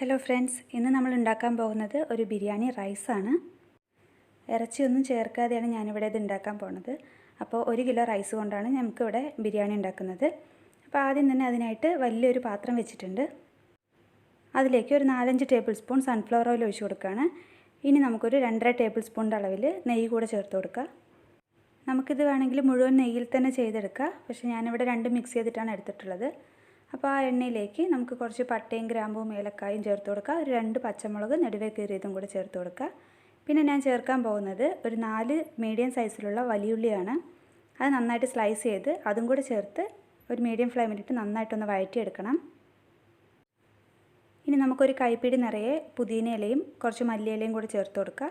Hello friends, ഇന്ന് നമ്മൾ ഉണ്ടാക്കാൻ പോകുന്നത് ഒരു ബിരിയാണി റൈസാണ്. ഇറച്ചിയൊന്നും ചേർക്കാതെയാണ് ഞാനിവിടെ ഇത് ഉണ്ടാക്കാൻ പോകുന്നത്. അപ്പോൾ 1 കിലോ റൈസ് കൊണ്ടാണ് നമുക്കിവിടെ ബിരിയാണി ഉണ്ടാക്കുന്നത്. അപ്പോൾ ആദ്യം തന്നെ അതിനായിട്ട് വലിയൊരു പാത്രം വെച്ചിട്ടുണ്ട്. അതിലേക്ക് ഒരു 4-5 ടേബിൾ സ്പൂൺ സൺഫ്ലവർ ഓയിൽ ഒഴിച്ച് കൊടുക്കുകയാണ്. ഇനി നമുക്കൊരു 2.5 ടേബിൾ സ്പൂണിൻ്റെ അളവിൽ നെയ്യ് കൂടെ ചേർത്ത് കൊടുക്കുക. നമുക്കിത് വേണമെങ്കിൽ മുഴുവൻ നെയ്യിൽ തന്നെ ചെയ്തെടുക്കാം, പക്ഷേ ഞാനിവിടെ 2 മിക്സ് ചെയ്തിട്ടാണ് എടുത്തിട്ടുള്ളത്. അപ്പോൾ ആ എണ്ണയിലേക്ക് നമുക്ക് കുറച്ച് പട്ടയും ഗ്രാമ്പും ഏലക്കായും ചേർത്ത് കൊടുക്കുക. ഒരു 2 പച്ചമുളക് നെടുവേ കീറിയതും കൂടെ ചേർത്ത് കൊടുക്കുക. പിന്നെ ഞാൻ ചേർക്കാൻ പോകുന്നത് ഒരു 4 മീഡിയം സൈസിലുള്ള വലിയുള്ളിയാണ്. അത് നന്നായിട്ട് സ്ലൈസ് ചെയ്ത് അതും കൂടെ ചേർത്ത് ഒരു മീഡിയം ഫ്ലെയിമിലിട്ട് നന്നായിട്ടൊന്ന് വഴറ്റിയെടുക്കണം. ഇനി നമുക്കൊരു കൈപ്പിടി നിറയെ പുതിന ഇലയും കുറച്ച് മല്ലിയിലയും കൂടെ ചേർത്ത് കൊടുക്കുക.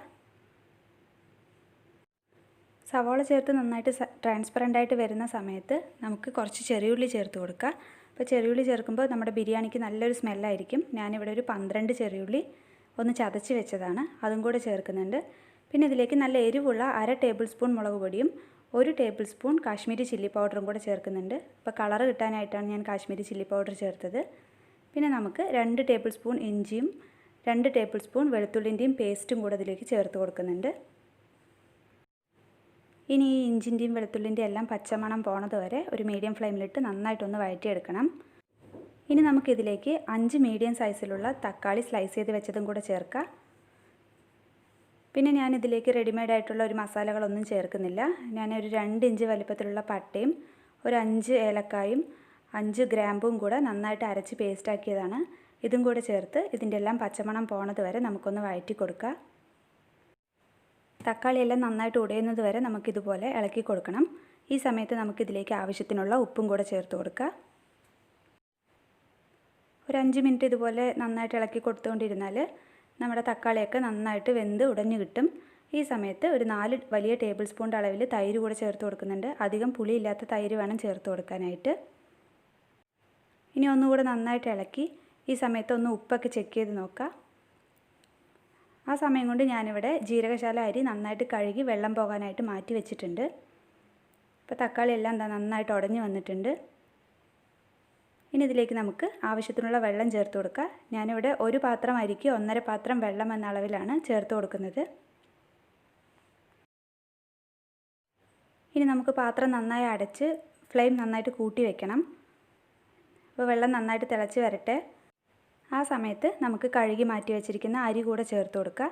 സവാള ചേർത്ത് നന്നായിട്ട് ട്രാൻസ്പെറൻ്റായിട്ട് വരുന്ന സമയത്ത് നമുക്ക് കുറച്ച് ചെറിയുള്ളി ചേർത്ത് കൊടുക്കുക. അപ്പോൾ ചെറിയുള്ളി ചേർക്കുമ്പോൾ നമ്മുടെ ബിരിയാണിക്ക് നല്ലൊരു സ്മെല്ലായിരിക്കും. ഞാനിവിടെ ഒരു 12 ചെറിയുള്ളി ഒന്ന് ചതച്ച് വെച്ചതാണ്, അതും കൂടെ ചേർക്കുന്നുണ്ട്. പിന്നെ ഇതിലേക്ക് നല്ല എരിവുള്ള 1/2 ടേബിൾ സ്പൂൺ മുളക് പൊടിയും 1 ടേബിൾ സ്പൂൺ കാശ്മീരി ചില്ലി പൗഡറും കൂടെ ചേർക്കുന്നുണ്ട്. അപ്പോൾ കളർ കിട്ടാനായിട്ടാണ് ഞാൻ കാശ്മീരി ചില്ലി പൗഡർ ചേർത്തത്. പിന്നെ നമുക്ക് 2 ടേബിൾ സ്പൂൺ ഇഞ്ചിയും 2 ടേബിൾ സ്പൂൺ വെളുത്തുള്ളിൻ്റെയും പേസ്റ്റും കൂടെ ഇതിലേക്ക് ചേർത്ത് കൊടുക്കുന്നുണ്ട്. ഇനി ഈ ഇഞ്ചിൻ്റെയും വെളുത്തുള്ളിൻ്റെയും എല്ലാം പച്ചമണം പോണത് വരെ ഒരു മീഡിയം ഫ്ലെയിമിലിട്ട് നന്നായിട്ടൊന്ന് വഴറ്റിയെടുക്കണം. ഇനി നമുക്കിതിലേക്ക് 5 മീഡിയം സൈസിലുള്ള തക്കാളി സ്ലൈസ് ചെയ്ത് വെച്ചതും കൂടെ ചേർക്കാം. പിന്നെ ഞാനിതിലേക്ക് റെഡിമെയ്ഡ് ആയിട്ടുള്ള ഒരു മസാലകളൊന്നും ചേർക്കുന്നില്ല. ഞാനൊരു 2 ഇഞ്ച് വലിപ്പത്തിലുള്ള പട്ടയും ഒരു 5 ഏലക്കായും 5 ഗ്രാമ്പും കൂടെ നന്നായിട്ട് അരച്ച് പേസ്റ്റാക്കിയതാണ്. ഇതും കൂടെ ചേർത്ത് ഇതിൻ്റെ എല്ലാം പച്ചമണം പോണത് വരെ നമുക്കൊന്ന് വഴറ്റി കൊടുക്കാം. തക്കാളിയെല്ലാം നന്നായിട്ട് ഉടയുന്നത് വരെ നമുക്കിതുപോലെ ഇളക്കി കൊടുക്കണം. ഈ സമയത്ത് നമുക്കിതിലേക്ക് ആവശ്യത്തിനുള്ള ഉപ്പും കൂടെ ചേർത്ത് കൊടുക്കുക. ഒരു 5 മിനിറ്റ് ഇതുപോലെ നന്നായിട്ട് ഇളക്കി കൊടുത്തുകൊണ്ടിരുന്നാൽ നമ്മുടെ തക്കാളിയൊക്കെ നന്നായിട്ട് വെന്ത് ഉടഞ്ഞു കിട്ടും. ഈ സമയത്ത് ഒരു 4 വലിയ ടേബിൾ സ്പൂണിൻ്റെ അളവിൽ തൈര് കൂടെ ചേർത്ത് കൊടുക്കുന്നുണ്ട്. അധികം പുളിയില്ലാത്ത തൈര് വേണം ചേർത്ത് കൊടുക്കാനായിട്ട്. ഇനി ഒന്നുകൂടെ നന്നായിട്ട് ഇളക്കി ഈ സമയത്ത് ഒന്ന് ഉപ്പൊക്കെ ചെക്ക് ചെയ്ത് നോക്കാം. ആ സമയം കൊണ്ട് ഞാനിവിടെ ജീരകശാല അരി നന്നായിട്ട് കഴുകി വെള്ളം പോകാനായിട്ട് മാറ്റി വെച്ചിട്ടുണ്ട്. ഇപ്പോൾ തക്കാളി എല്ലാം നന്നായിട്ട് ഉടഞ്ഞു വന്നിട്ടുണ്ട്. ഇനി ഇതിലേക്ക് നമുക്ക് ആവശ്യത്തിനുള്ള വെള്ളം ചേർത്ത് കൊടുക്കാം. ഞാനിവിടെ ഒരു പാത്രം അരിക്ക് 1.5 പാത്രം വെള്ളം എന്ന അളവിലാണ് ചേർത്ത് കൊടുക്കുന്നത്. ഇനി നമുക്ക് പാത്രം നന്നായി അടച്ച് ഫ്ലെയിം നന്നായിട്ട് കൂട്ടി വയ്ക്കണം. അപ്പോൾ വെള്ളം നന്നായിട്ട് തിളച്ച് വരട്ടെ. ആ സമയത്ത് നമുക്ക് കഴുകി മാറ്റി വെച്ചിരിക്കുന്ന അരി കൂടെ ചേർത്ത് കൊടുക്കുക.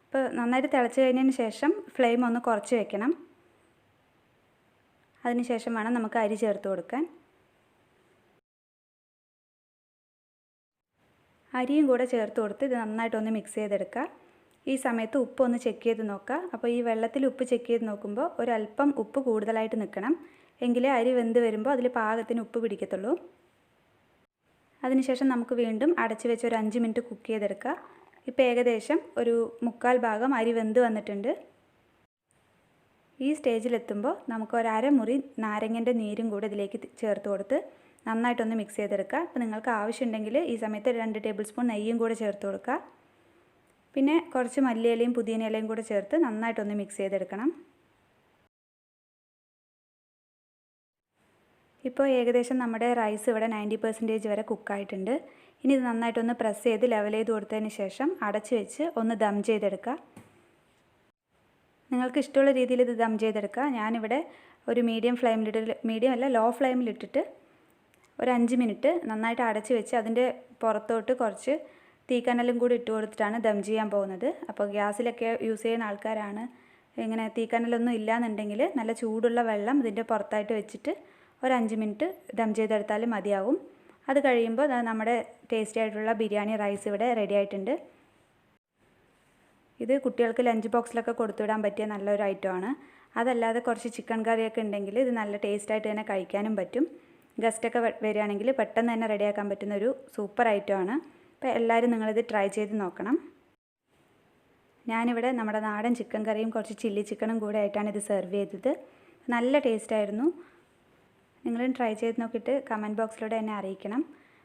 അപ്പോൾ നന്നായിട്ട് തിളച്ച് കഴിഞ്ഞതിന് ശേഷം ഫ്ലെയിം ഒന്ന് കുറച്ച് വെക്കണം. അതിന് ശേഷം വേണം നമുക്ക് അരി ചേർത്ത് കൊടുക്കാൻ. അരിയും കൂടെ ചേർത്ത് കൊടുത്ത് ഇത് നന്നായിട്ടൊന്ന് മിക്സ് ചെയ്തെടുക്കുക. ഈ സമയത്ത് ഉപ്പ് ഒന്ന് ചെക്ക് ചെയ്ത് നോക്കുക. അപ്പോൾ ഈ വെള്ളത്തിൽ ഉപ്പ് ചെക്ക് ചെയ്ത് നോക്കുമ്പോൾ ഒരല്പം ഉപ്പ് കൂടുതലായിട്ട് നിൽക്കണം. എങ്കിലേ അരി വെന്ത് വരുമ്പോൾ അതിൽ പാകത്തിന് ഉപ്പ് പിടിക്കത്തുള്ളൂ. അതിനുശേഷം നമുക്ക് വീണ്ടും അടച്ച് വെച്ച് ഒരു 5 മിനിറ്റ് കുക്ക് ചെയ്തെടുക്കുക. ഇപ്പോൾ ഏകദേശം ഒരു 1/4 ഭാഗം അരി വെന്ത് വന്നിട്ടുണ്ട്. ഈ സ്റ്റേജിലെത്തുമ്പോൾ നമുക്ക് ഒരു അരമുറി നാരങ്ങൻ്റെ നീരും കൂടെ ഇതിലേക്ക് ചേർത്ത് കൊടുത്ത് നന്നായിട്ടൊന്ന് മിക്സ് ചെയ്തെടുക്കുക. അപ്പോൾ നിങ്ങൾക്ക് ആവശ്യമുണ്ടെങ്കിൽ ഈ സമയത്ത് 2 ടേബിൾ സ്പൂൺ നെയ്യും കൂടെ ചേർത്ത് കൊടുക്കുക. പിന്നെ കുറച്ച് മല്ലിയിലയും പുതിന ഇലയും കൂടെ ചേർത്ത് നന്നായിട്ടൊന്ന് മിക്സ് ചെയ്തെടുക്കണം. ഇപ്പോൾ ഏകദേശം നമ്മുടെ റൈസ് ഇവിടെ 90% വരെ കുക്കായിട്ടുണ്ട്. ഇനി ഇത് നന്നായിട്ടൊന്ന് പ്രസ് ചെയ്ത് ലെവൽ ചെയ്ത് കൊടുത്തതിന് ശേഷം അടച്ച് വെച്ച് ഒന്ന് ദം ചെയ്തെടുക്കുക. നിങ്ങൾക്ക് ഇഷ്ടമുള്ള രീതിയിൽ ഇത് ദം ചെയ്തെടുക്കുക. ഞാനിവിടെ ഒരു മീഡിയം അല്ല ലോ ഫ്ലെയിമിലിട്ടിട്ട് ഒരു 5 മിനിറ്റ് നന്നായിട്ട് അടച്ച് വെച്ച് അതിൻ്റെ പുറത്തോട്ട് കുറച്ച് തീക്കനലും കൂടി ഇട്ട് കൊടുത്തിട്ടാണ് ദം ചെയ്യാൻ പോകുന്നത്. അപ്പോൾ ഗ്യാസിലൊക്കെ യൂസ് ചെയ്യുന്ന ആൾക്കാരാണ് ഇങ്ങനെ തീക്കനലൊന്നും ഇല്ലയെന്നുണ്ടെങ്കിൽ നല്ല ചൂടുള്ള വെള്ളം ഇതിൻ്റെ പുറത്തായിട്ട് വെച്ചിട്ട് ഒരു 5 മിനിറ്റ് ദം ചെയ്തെടുത്താൽ മതിയാവും. അത് കഴിയുമ്പോൾ നമ്മുടെ ടേസ്റ്റി ആയിട്ടുള്ള ബിരിയാണി റൈസ് ഇവിടെ റെഡി ആയിട്ടുണ്ട്. ഇത് കുട്ടികൾക്ക് ലഞ്ച് ബോക്സിലൊക്കെ കൊടുത്തുവിടാൻ പറ്റിയ നല്ലൊരു ഐറ്റമാണ്. അതല്ലാതെ കുറച്ച് ചിക്കൻ കറിയൊക്കെ ഉണ്ടെങ്കിൽ ഇത് നല്ല ടേസ്റ്റായിട്ട് തന്നെ കഴിക്കാനും പറ്റും. ഗസ്റ്റൊക്കെ വരികയാണെങ്കിൽ പെട്ടെന്ന് തന്നെ റെഡിയാക്കാൻ പറ്റുന്ന ഒരു സൂപ്പർ ഐറ്റമാണ്. അപ്പോൾ എല്ലാവരും നിങ്ങളിത് ട്രൈ ചെയ്ത് നോക്കണം. ഞാനിവിടെ നമ്മുടെ നാടൻ ചിക്കൻ കറിയും കുറച്ച് ചില്ലി ചിക്കനും കൂടെ ആയിട്ടാണ് ഇത് സെർവ് ചെയ്തത്. നല്ല ടേസ്റ്റായിരുന്നു. നിങ്ങളും ട്രൈ ചെയ്ത് നോക്കിയിട്ട് കമൻറ്റ് ബോക്സിലൂടെ എന്നെ അറിയിക്കണം.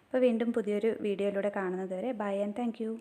അപ്പോൾ വീണ്ടും പുതിയൊരു വീഡിയോയിലൂടെ കാണുന്നത് വരെ ബൈ ആൻഡ് താങ്ക് യു.